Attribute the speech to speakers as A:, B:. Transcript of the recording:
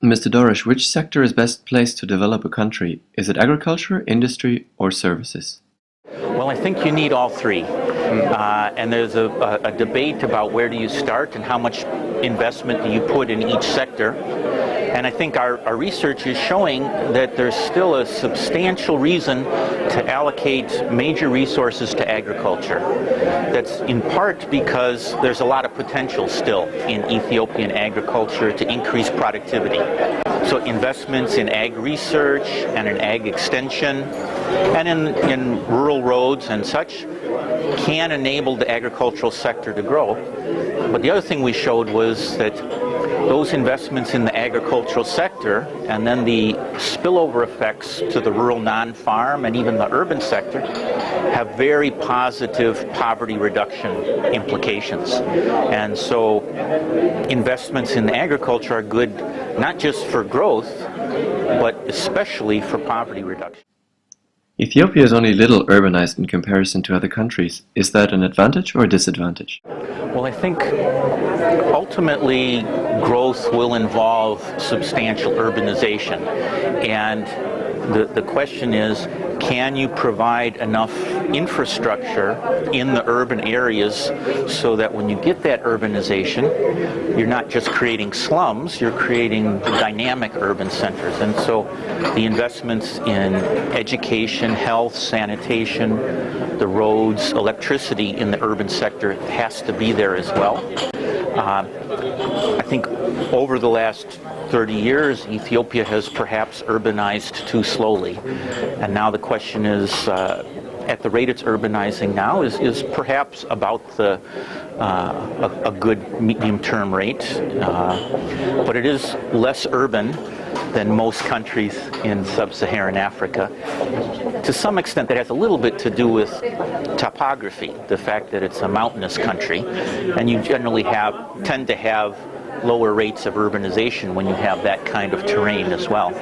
A: Mr. Dorosh, which sector is best placed to develop a country? Is it agriculture, industry, or services?
B: Well, I think you need all three. And there's a debate about where do you start and how much investment do you put in each sector. And I think our research is showing that there's still a substantial reason to allocate major resources to agriculture. That's in part because there's a lot of potential still in Ethiopian agriculture to increase productivity. So investments in ag research and in ag extension and in rural roads and such can enable the agricultural sector to grow. But the other thing we showed was that those investments in the agricultural sector and then the spillover effects to the rural non-farm and even the urban sector have very positive poverty reduction implications. And so investments in agriculture are good not just for growth, but especially for poverty reduction.
A: Ethiopia is only little urbanized in comparison to other countries. Is that an advantage or a disadvantage?
B: Well, I think ultimately growth will involve substantial urbanization. And the question is, can you provide enough infrastructure in the urban areas so that when you get that urbanization, you're not just creating slums, you're creating dynamic urban centers. And so the investments in education, health, sanitation, the roads, electricity in the urban sector has to be there as well. I think over the last 30 years, Ethiopia has perhaps urbanized too slowly. And now the question is, at the rate it's urbanizing now, is perhaps about a good medium-term rate. But it is less urban than most countries in sub-Saharan Africa. To some extent, that has a little bit to do with topography, the fact that it's a mountainous country, and you generally tend to have lower rates of urbanization when you have that kind of terrain as well.